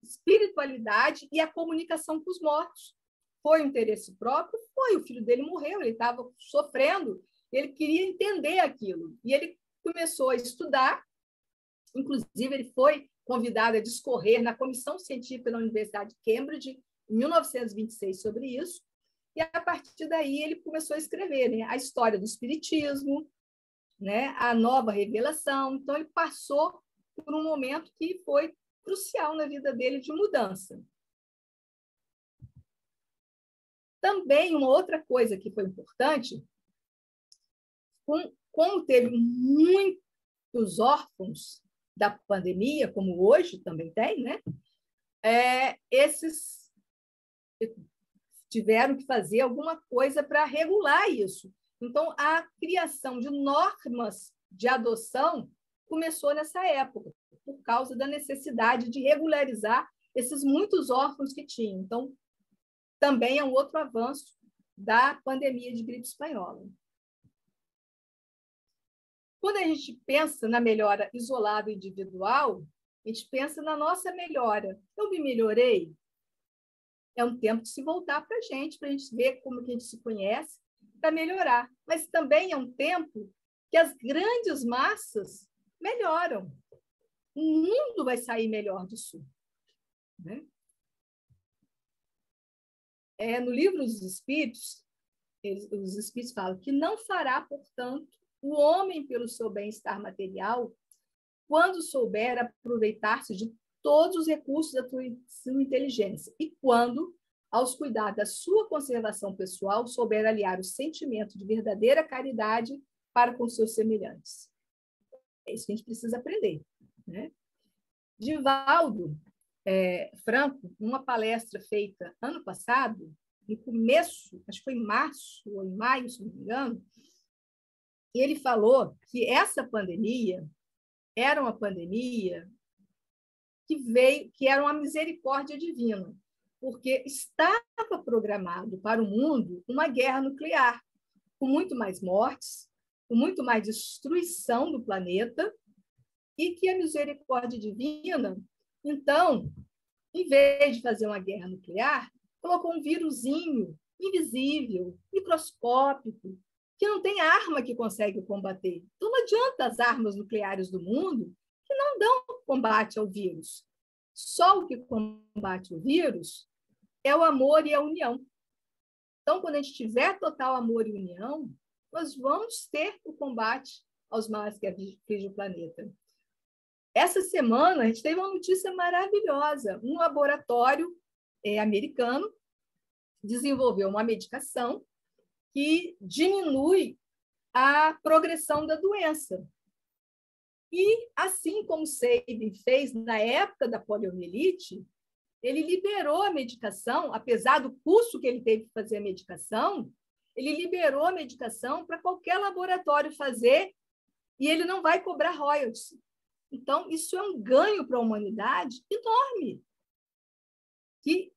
[SPEAKER 3] espiritualidade e a comunicação com os mortos. Foi um interesse próprio? Foi. O filho dele morreu, ele estava sofrendo, ele queria entender aquilo. E ele começou a estudar, inclusive ele foi convidado a discorrer na comissão científica da Universidade de Cambridge, em 1926, sobre isso, e a partir daí ele começou a escrever, né, a história do espiritismo, né, a nova revelação. Então, ele passou por um momento que foi crucial na vida dele de mudança. Também, uma outra coisa que foi importante, como teve muitos órfãos da pandemia, como hoje também tem, né, esses tiveram que fazer alguma coisa para regular isso. Então, a criação de normas de adoção começou nessa época, por causa da necessidade de regularizar esses muitos órfãos que tinham. Então, também é um outro avanço da pandemia de gripe espanhola. Quando a gente pensa na melhora isolada individual, a gente pensa na nossa melhora. Eu me melhorei? É um tempo de se voltar para a gente ver como que a gente se conhece, para melhorar. Mas também é um tempo que as grandes massas melhoram. O mundo vai sair melhor disso, né? No livro dos Espíritos, os Espíritos falam que não fará, portanto, o homem pelo seu bem-estar material quando souber aproveitar-se de todos os recursos da sua inteligência e quando, aos cuidar da sua conservação pessoal, souber aliar o sentimento de verdadeira caridade para com seus semelhantes. É isso que a gente precisa aprender, né? Divaldo Franco, numa palestra feita ano passado, no começo, acho que foi em março ou em maio, se não me engano, ele falou que essa pandemia era uma pandemia que era uma misericórdia divina, porque estava programado para o mundo uma guerra nuclear, com muito mais mortes, com muito mais destruição do planeta, e que a misericórdia divina, então, em vez de fazer uma guerra nuclear, colocou um vírusinho invisível, microscópico, que não tem arma que consegue combater. Então, não adianta as armas nucleares do mundo que não dão combate ao vírus. Só o que combate o vírus é o amor e a união. Então, quando a gente tiver total amor e união, nós vamos ter o combate aos males que afligem o planeta. Essa semana, a gente teve uma notícia maravilhosa. Um laboratório americano desenvolveu uma medicação que diminui a progressão da doença. E, assim como Sabin fez na época da poliomielite, ele liberou a medicação, apesar do custo que ele teve para fazer a medicação, ele liberou a medicação para qualquer laboratório fazer e ele não vai cobrar royalties. Então, isso é um ganho para a humanidade enorme. Que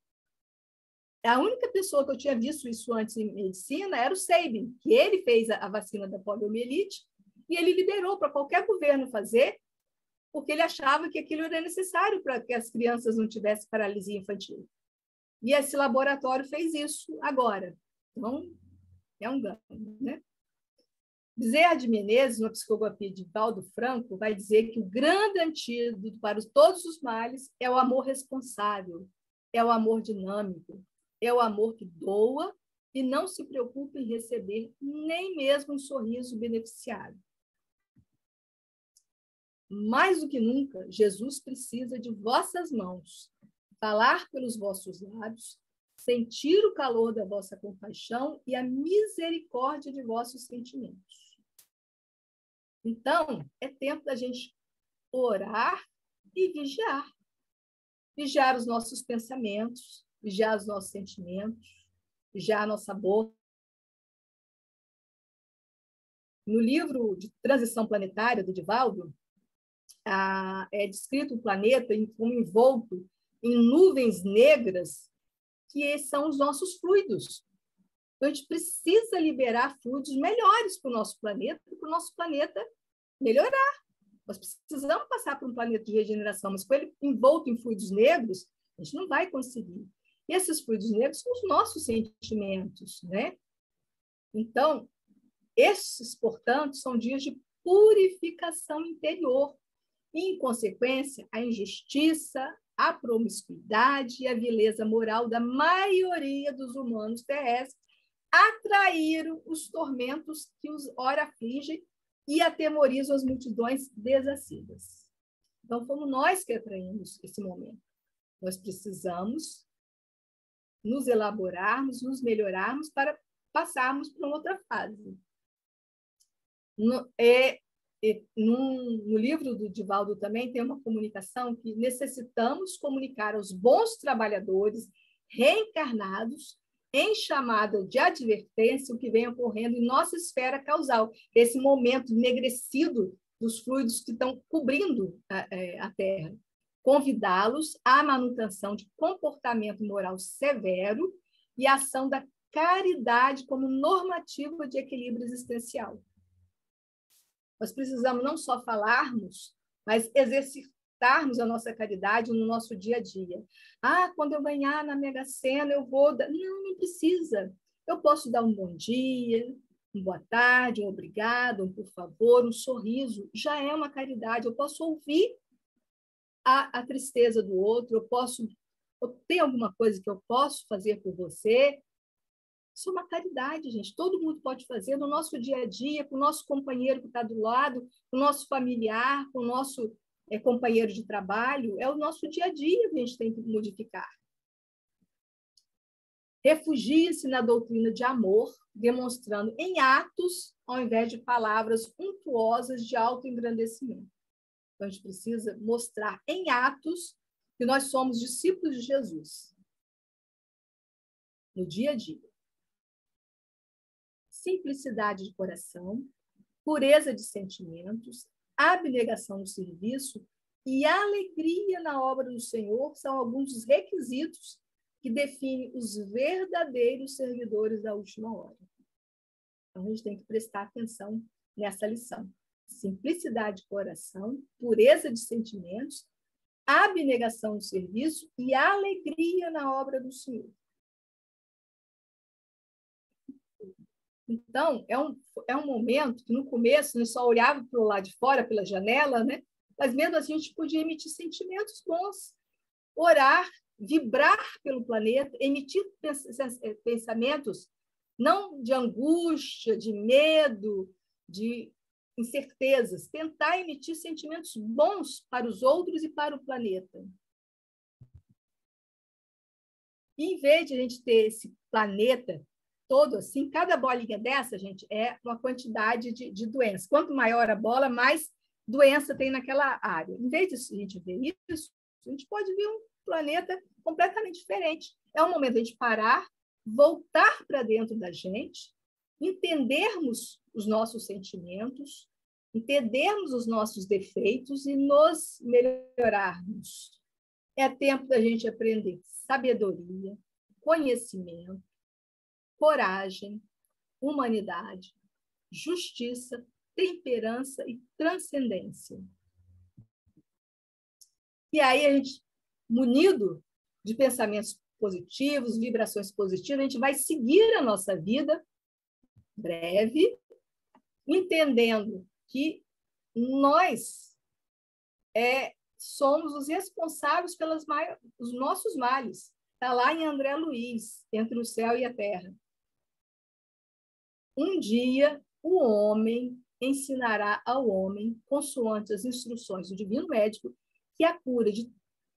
[SPEAKER 3] a única pessoa que eu tinha visto isso antes em medicina era o Sabin, que ele fez a vacina da poliomielite e ele liberou para qualquer governo fazer, porque ele achava que aquilo era necessário para que as crianças não tivessem paralisia infantil. E esse laboratório fez isso agora. Então, é um ganho, né? Bezerra de Menezes, na psicografia de Divaldo Franco, vai dizer que o grande antídoto para todos os males é o amor responsável, é o amor dinâmico, é o amor que doa e não se preocupa em receber nem mesmo um sorriso beneficiário. Mais do que nunca, Jesus precisa de vossas mãos, falar pelos vossos lábios, sentir o calor da vossa compaixão e a misericórdia de vossos sentimentos. Então, é tempo da gente orar e vigiar. Vigiar os nossos pensamentos, vigiar os nossos sentimentos, vigiar a nossa boca. No livro de Transição Planetária, do Divaldo, é descrito o planeta como envolto em nuvens negras, que são os nossos fluidos. Então, a gente precisa liberar fluidos melhores para o nosso planeta melhorar. Nós precisamos passar por um planeta de regeneração, mas com ele envolto em fluidos negros, a gente não vai conseguir. E esses fluidos negros são os nossos sentimentos, né? Então, esses, portanto, são dias de purificação interior. E, em consequência, a injustiça, a promiscuidade e a vileza moral da maioria dos humanos terrestres atraíram os tormentos que os ora afligem e atemorizam as multidões desassidas. Então, fomos nós que atraímos esse momento. Nós precisamos nos elaborarmos, nos melhorarmos para passarmos para outra fase. No livro do Divaldo também tem uma comunicação que necessitamos comunicar aos bons trabalhadores reencarnados em chamada de advertência o que vem ocorrendo em nossa esfera causal, esse momento enegrecido dos fluidos que estão cobrindo a Terra. Convidá-los à manutenção de comportamento moral severo e ação da caridade como normativa de equilíbrio existencial. Nós precisamos não só falarmos, mas exercitarmos a nossa caridade no nosso dia a dia. Quando eu ganhar na Mega Sena, eu vou... Não precisa. Eu posso dar um bom dia, uma boa tarde, um obrigado, um por favor, um sorriso. Já é uma caridade. Eu posso ouvir a tristeza do outro, eu tenho alguma coisa que eu posso fazer por você. Isso é uma caridade, gente. Todo mundo pode fazer no nosso dia a dia, com o nosso companheiro que está do lado, com o nosso familiar, com o nosso companheiro de trabalho. É o nosso dia a dia que a gente tem que modificar. Refugie-se na doutrina de amor, demonstrando em atos, ao invés de palavras untuosas de autoengrandecimento. Então, a gente precisa mostrar em atos que nós somos discípulos de Jesus. No dia a dia. Simplicidade de coração, pureza de sentimentos, abnegação no serviço e alegria na obra do Senhor são alguns dos requisitos que definem os verdadeiros servidores da última hora. Então, a gente tem que prestar atenção nessa lição. Simplicidade de coração, pureza de sentimentos, abnegação no serviço e alegria na obra do Senhor. Então, é um momento que, no começo, a gente só olhava para o lado de fora, pela janela, né? Mas mesmo assim, a gente podia emitir sentimentos bons, orar, vibrar pelo planeta, emitir pensamentos não de angústia, de medo, de incertezas, tentar emitir sentimentos bons para os outros e para o planeta. E, em vez de a gente ter esse planeta todo assim, cada bolinha dessa, gente, é uma quantidade de doença. Quanto maior a bola, mais doença tem naquela área. Em vez de a gente ver isso, a gente pode ver um planeta completamente diferente. É um momento de a gente parar, voltar para dentro da gente, entendermos os nossos sentimentos, entendermos os nossos defeitos e nos melhorarmos. É tempo da gente aprender sabedoria, conhecimento, coragem, humanidade, justiça, temperança e transcendência. E aí, a gente, munido de pensamentos positivos, vibrações positivas, a gente vai seguir a nossa vida breve, entendendo que nós somos os responsáveis pelos nossos males. Está lá em André Luiz, Entre o Céu e a Terra. Um dia, o homem ensinará ao homem, consoante as instruções do divino médico, que a cura de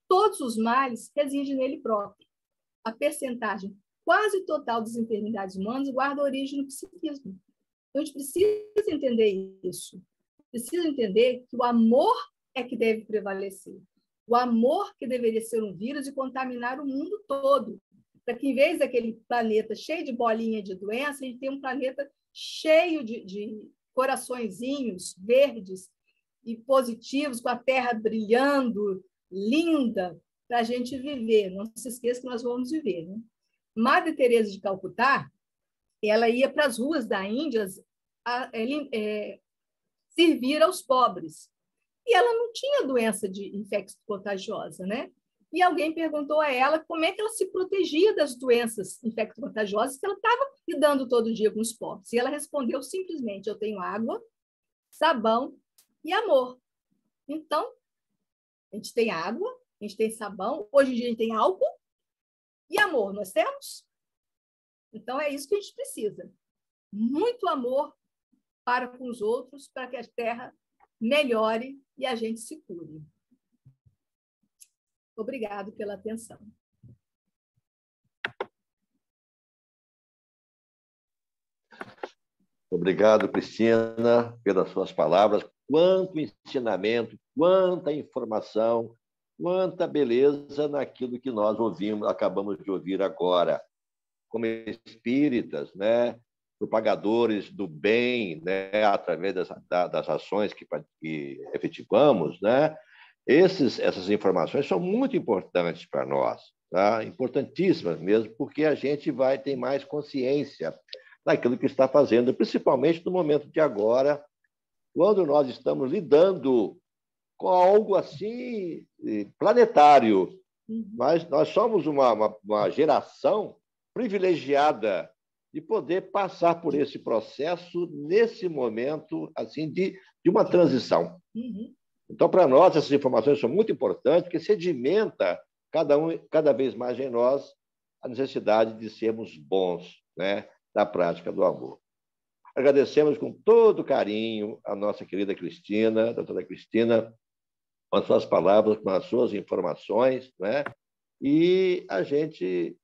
[SPEAKER 3] todos os males reside nele próprio. a percentagem quase total das enfermidades humanas guarda origem no psiquismo. Então, a gente precisa entender isso. Precisa entender que o amor é que deve prevalecer. O amor que deveria ser um vírus e contaminar o mundo todo. Para que, em vez daquele planeta cheio de bolinha de doença, a gente tenha um planeta cheio de coraçõezinhos verdes e positivos, com a Terra brilhando, linda, para a gente viver. Não se esqueça que nós vamos viver, né? Madre Teresa de Calcutá, ela ia para as ruas da Índia servir aos pobres. E ela não tinha doença de infecção contagiosa, né? E alguém perguntou a ela como é que ela se protegia das doenças infecto-contagiosas que ela estava lidando todo dia com os pobres. E ela respondeu simplesmente: eu tenho água, sabão e amor. Então, a gente tem água, a gente tem sabão, hoje em dia a gente tem álcool e amor. Nós temos? Então, é isso que a gente precisa. Muito amor para com os outros, para que a Terra melhore e a gente se cure. Obrigado pela atenção.
[SPEAKER 1] Obrigado, Cristina, pelas suas palavras. Quanto ensinamento, quanta informação, quanta beleza naquilo que nós ouvimos, acabamos de ouvir agora. Como espíritas, né, propagadores do bem, né, através das ações que efetivamos, né, essas informações são muito importantes para nós, tá? Importantíssimas mesmo, porque a gente vai ter mais consciência daquilo que está fazendo, principalmente no momento de agora, quando nós estamos lidando com algo assim planetário. Mas nós somos uma geração privilegiada de poder passar por esse processo nesse momento assim de uma transição. Então, para nós, essas informações são muito importantes, porque sedimenta cada vez mais em nós a necessidade de sermos bons, né, na prática do amor. Agradecemos com todo carinho a nossa querida Cristina, a doutora Cristina, com as suas palavras, com as suas informações, né? E a gente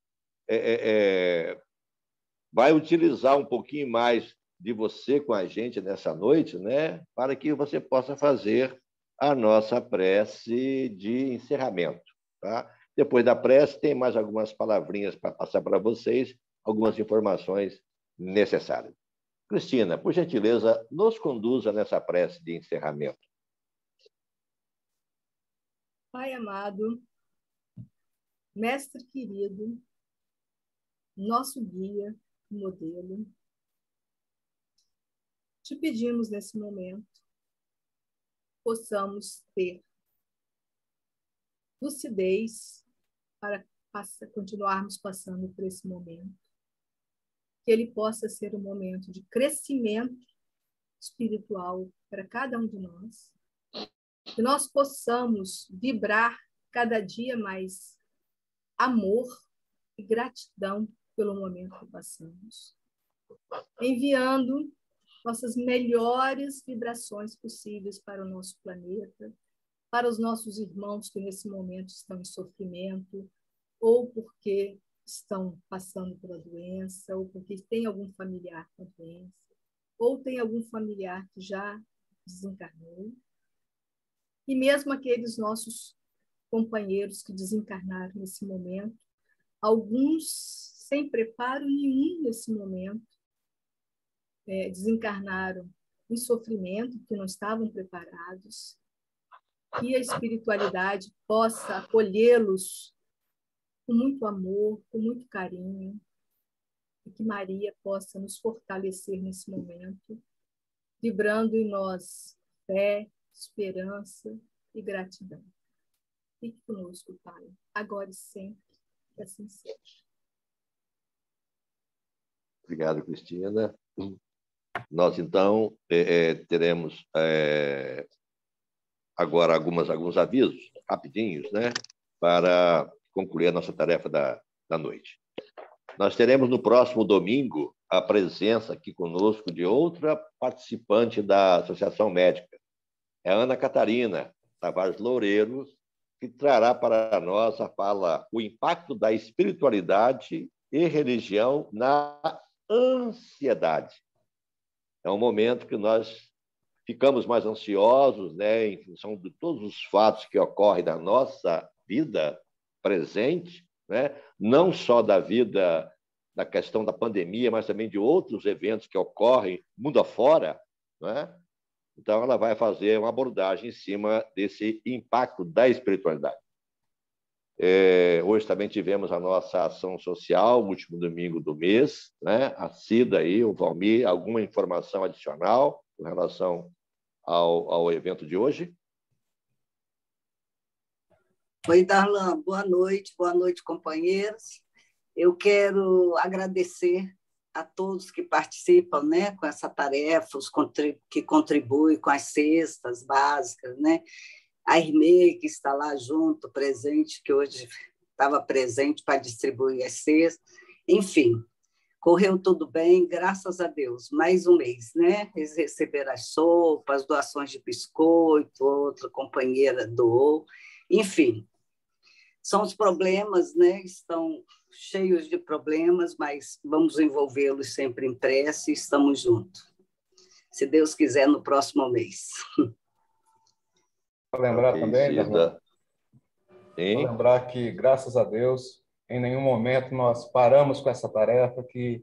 [SPEAKER 1] vai utilizar um pouquinho mais de você com a gente nessa noite, né, para que você possa fazer a nossa prece de encerramento. Tá? Depois da prece, tem mais algumas palavrinhas para passar para vocês, algumas informações necessárias. Cristina, por gentileza, nos conduza nessa prece de encerramento.
[SPEAKER 3] Pai amado, mestre querido, nosso guia, modelo, te pedimos nesse momento possamos ter lucidez para continuarmos passando por esse momento, que ele possa ser um momento de crescimento espiritual para cada um de nós, que nós possamos vibrar cada dia mais amor e gratidão pelo momento que passamos, enviando nossas melhores vibrações possíveis para o nosso planeta, para os nossos irmãos que nesse momento estão em sofrimento, ou porque estão passando pela doença, ou porque tem algum familiar com doença, ou tem algum familiar que já desencarnou. E mesmo aqueles nossos companheiros que desencarnaram nesse momento, alguns sem preparo nenhum nesse momento, desencarnaram em sofrimento, porque não estavam preparados, que a espiritualidade possa acolhê-los com muito amor, com muito carinho, e que Maria possa nos fortalecer nesse momento, vibrando em nós fé, esperança e gratidão. Fique conosco, Pai, agora e sempre, que assim seja.
[SPEAKER 1] Obrigado, Cristina. Nós, então, teremos agora alguns avisos rapidinhos, né, para concluir a nossa tarefa da noite. Nós teremos no próximo domingo a presença aqui conosco de outra participante da Associação Médica. É a Ana Catarina Tavares Loureiro, que trará para nós a fala o impacto da espiritualidade e religião na ansiedade. É um momento que nós ficamos mais ansiosos, né, em função de todos os fatos que ocorrem na nossa vida presente, né, não só da vida, da questão da pandemia, mas também de outros eventos que ocorrem mundo afora, né? Então, ela vai fazer uma abordagem em cima desse impacto da espiritualidade. Hoje também tivemos a nossa ação social, último domingo do mês, né? A Cida aí, o Valmir, alguma informação adicional com relação ao evento de hoje?
[SPEAKER 4] Oi, Darlan, boa noite, companheiros. Eu quero agradecer a todos que participam, né, com essa tarefa, que contribuem com as cestas básicas, né? A Irmê, que está lá junto, presente, que hoje estava presente para distribuir as cestas. Enfim, correu tudo bem, graças a Deus. Mais um mês, né? Eles receberam as sopas, doações de biscoito, outra companheira doou. Enfim, são os problemas, né? Estão cheios de problemas, mas vamos envolvê-los sempre em prece e estamos juntos. Se Deus quiser, no próximo mês.
[SPEAKER 5] Para lembrar também, Darlan,
[SPEAKER 1] Sim.
[SPEAKER 5] lembrar que, graças a Deus, em nenhum momento nós paramos com essa tarefa que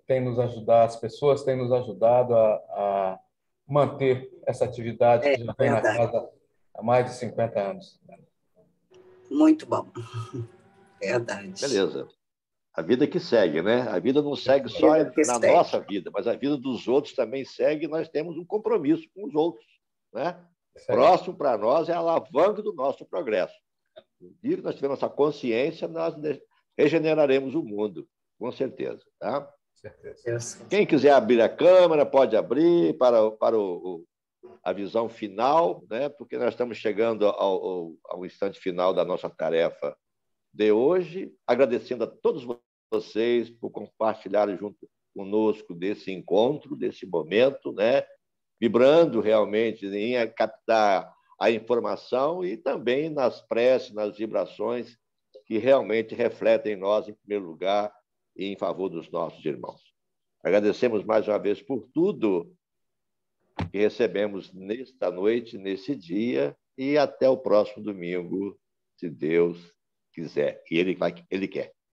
[SPEAKER 5] tem nos ajudado, as pessoas têm nos ajudado a manter essa atividade que já vem na casa há mais de 50 anos.
[SPEAKER 4] Muito bom. Verdade.
[SPEAKER 1] Beleza. A vida que segue, né? A vida não segue só na nossa vida, mas a vida dos outros também segue e nós temos um compromisso com os outros, né? Próximo para nós é a alavanca do nosso progresso. No dia que nós tivermos essa consciência, nós regeneraremos o mundo, com certeza. Tá? Quem quiser abrir a câmera, pode abrir para a visão final, né? Porque nós estamos chegando ao instante final da nossa tarefa de hoje, agradecendo a todos vocês por compartilharem junto conosco desse encontro, desse momento, né? Vibrando realmente em captar a informação e também nas preces, nas vibrações que realmente refletem em nós, em primeiro lugar, e em favor dos nossos irmãos. Agradecemos mais uma vez por tudo que recebemos nesta noite, nesse dia, e até o próximo domingo, se Deus quiser. E Ele quer.